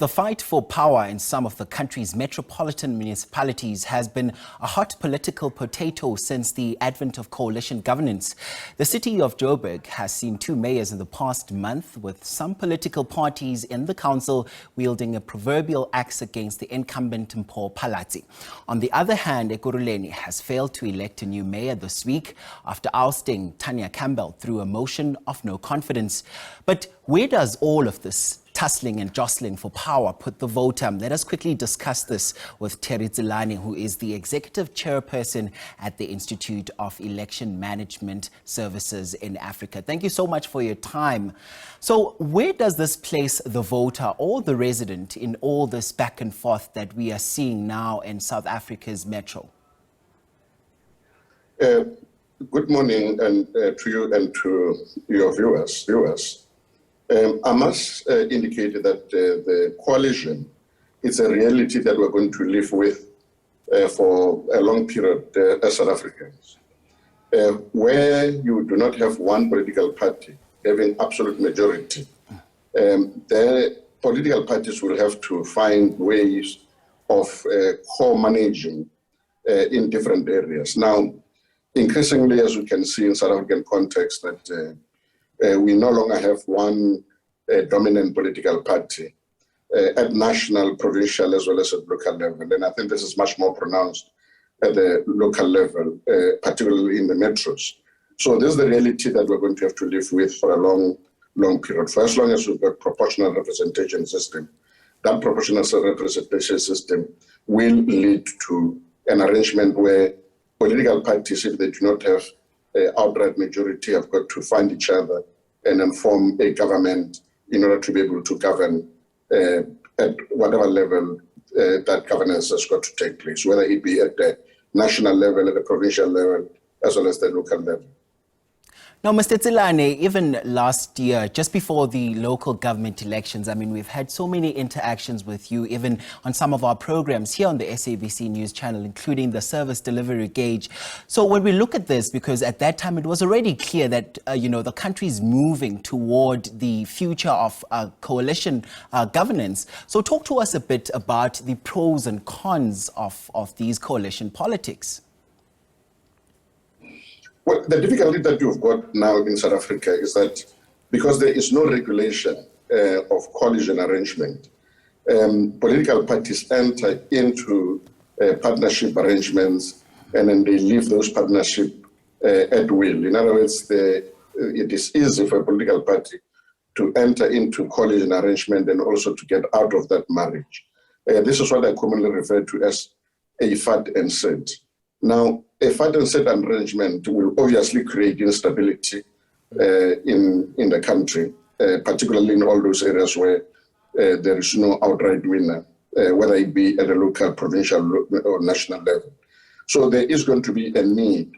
The fight for power in some of the country's metropolitan municipalities has been a hot political potato since the advent of coalition governance. The city of Joburg has seen two mayors in the past month, with some political parties in the council wielding a proverbial axe against the incumbent Mpho Phalatse. On the other hand, Ekurhuleni has failed to elect a new mayor this week after ousting Tania Campbell through a motion of no confidence. But where does all of this tussling and jostling for power put the voter? Let us quickly discuss this with Tselane, who is the Executive Chairperson at the Institute of Election Management Services in Africa. Thank you so much for your time. So where does this place the voter or the resident in all this back and forth that we are seeing now in South Africa's metro? Good morning and to you and to your viewers. I must indicate that the coalition is a reality that we're going to live with for a long period as South Africans. Where you do not have one political party having absolute majority, the political parties will have to find ways of co-managing in different areas. Now, increasingly, as we can see in South African context, that we no longer have one dominant political party at national, provincial, as well as at local level. And I think this is much more pronounced at the local level, particularly in the metros. So this is the reality that we're going to have to live with for a long period. For as long as we've got proportional representation system, that proportional representation system will lead to an arrangement where political parties, if they do not have outright majority, have got to find each other and then form a government in order to be able to govern at whatever level that governance has got to take place, whether it be at the national level, at the provincial level, as well as the local level. Now, Mr. Tselane, even last year, just before the local government elections, I mean, we've had so many interactions with you, even on some of our programs here on the SABC News channel, including the service delivery gauge. So when we look at this, because at that time it was already clear that, the country is moving toward the future of coalition governance. So talk to us a bit about the pros and cons of these coalition politics. Well, the difficulty that you've got now in South Africa is that because there is no regulation of coalition arrangement, political parties enter into partnership arrangements and then they leave those partnerships at will. In other words, it is easy for a political party to enter into coalition arrangement and also to get out of that marriage. This is what I commonly refer to as a fat and set. Now, a fat and set arrangement will obviously create instability in the country, particularly in all those areas where there is no outright winner, whether it be at a local, provincial, or national level. So there is going to be a need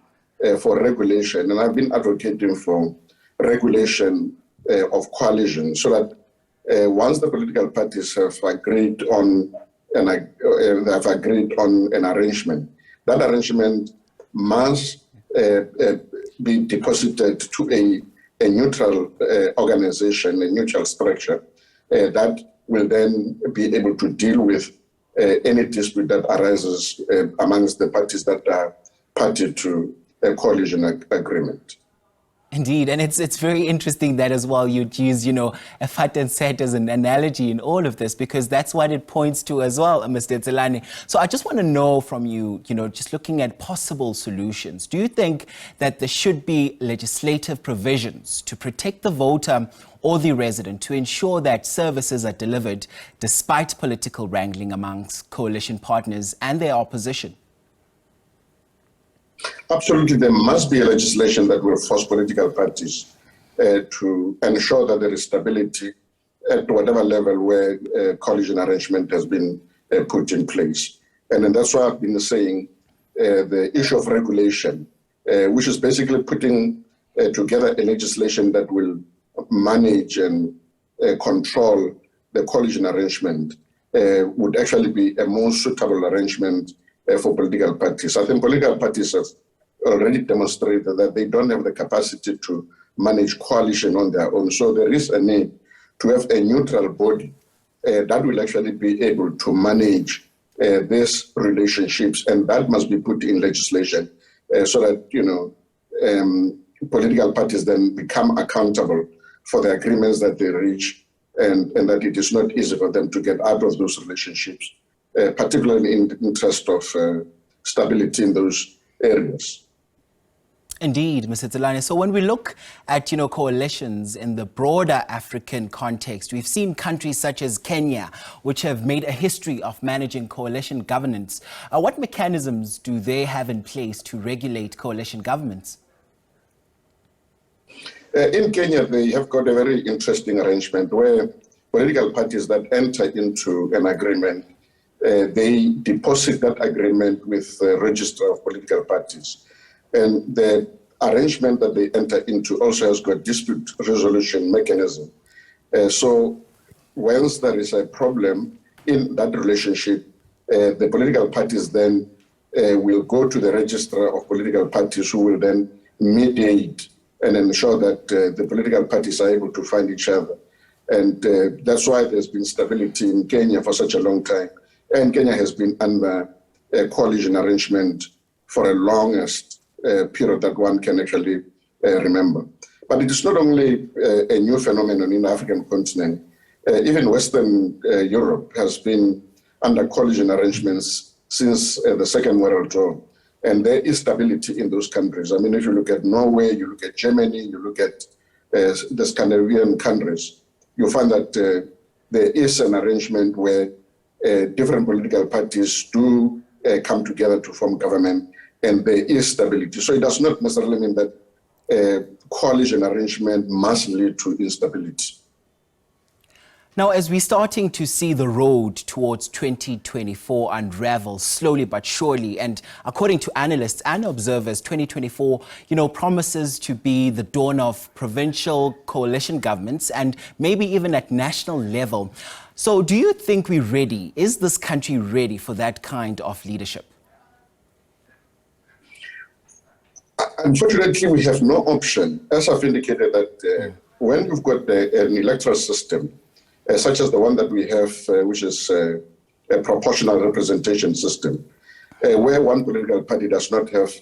for regulation, and I've been advocating for regulation of coalition so that once the political parties have agreed on an arrangement, that arrangement must be deposited to a neutral organization, a neutral structure that will then be able to deal with any dispute that arises amongst the parties that are party to a coalition agreement. Indeed, and it's very interesting that as well you'd use, a fat and set as an analogy in all of this, because that's what it points to as well, Mr. Tselane. So I just want to know from you, just looking at possible solutions, do you think that there should be legislative provisions to protect the voter or the resident to ensure that services are delivered despite political wrangling amongst coalition partners and their opposition? Absolutely, there must be a legislation that will force political parties to ensure that there is stability at whatever level where coalition arrangement has been put in place. And then that's why I've been saying the issue of regulation, which is basically putting together a legislation that will manage and control the coalition arrangement, would actually be a more suitable arrangement for political parties. I think political parties have already demonstrated that they don't have the capacity to manage coalition on their own. So there is a need to have a neutral body that will actually be able to manage these relationships, and that must be put in legislation so that, political parties then become accountable for the agreements that they reach, and that it is not easy for them to get out of those relationships, particularly in the interest of stability in those areas. Indeed, Mr. Tselane. So when we look at, coalitions in the broader African context, we've seen countries such as Kenya, which have made a history of managing coalition governance. What mechanisms do they have in place to regulate coalition governments? In Kenya, they have got a very interesting arrangement where political parties that enter into an agreement, they deposit that agreement with the register of political parties. And the arrangement that they enter into also has got dispute resolution mechanism. So once there is a problem in that relationship, the political parties then will go to the register of political parties, who will then mediate and ensure that the political parties are able to find each other. And that's why there's been stability in Kenya for such a long time. And Kenya has been under a coalition arrangement for a longest period that one can actually remember. But it is not only a new phenomenon in the African continent. Even Western Europe has been under coalition arrangements since the Second World War. And there is stability in those countries. I mean, if you look at Norway, you look at Germany, you look at the Scandinavian countries, you find that there is an arrangement where different political parties do come together to form government, and there is stability. So it does not necessarily mean that a coalition arrangement must lead to instability. Now, as we're starting to see the road towards 2024 unravel slowly but surely, and according to analysts and observers, 2024, promises to be the dawn of provincial coalition governments and maybe even at national level. So do you think we're ready? Is this country ready for that kind of leadership? Unfortunately, we have no option. As I've indicated, that when you've got an electoral system, such as the one that we have, which is a proportional representation system, where one political party does not have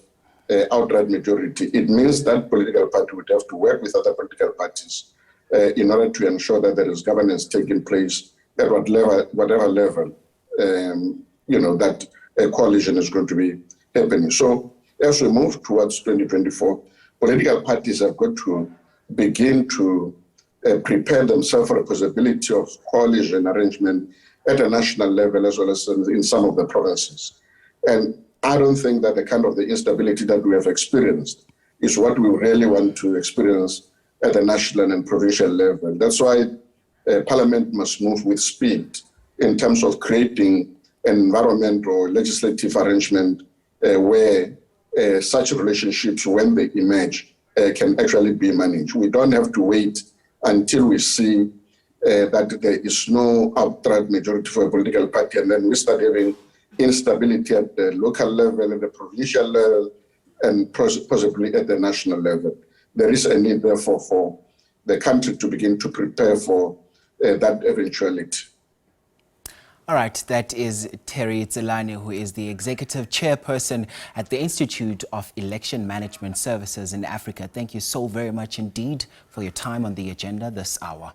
an outright majority, it means that political party would have to work with other political parties in order to ensure that there is governance taking place at whatever level, that a coalition is going to be happening. So as we move towards 2024, political parties have got to begin to prepare themselves for a possibility of coalition arrangement at a national level as well as in some of the provinces. And I don't think that the kind of the instability that we have experienced is what we really want to experience at the national and provincial level. That's why Parliament must move with speed in terms of creating an environment or legislative arrangement where such relationships, when they emerge, can actually be managed. We don't have to wait until we see that there is no outright majority for a political party, and then we start having instability at the local level, at the provincial level, and possibly at the national level. There is a need, therefore, for the country to begin to prepare for that eventuality. All right, that is Tania Campbell, who is the Executive Chairperson at the Institute of Election Management Services in Africa. Thank you so very much indeed for your time on the agenda this hour.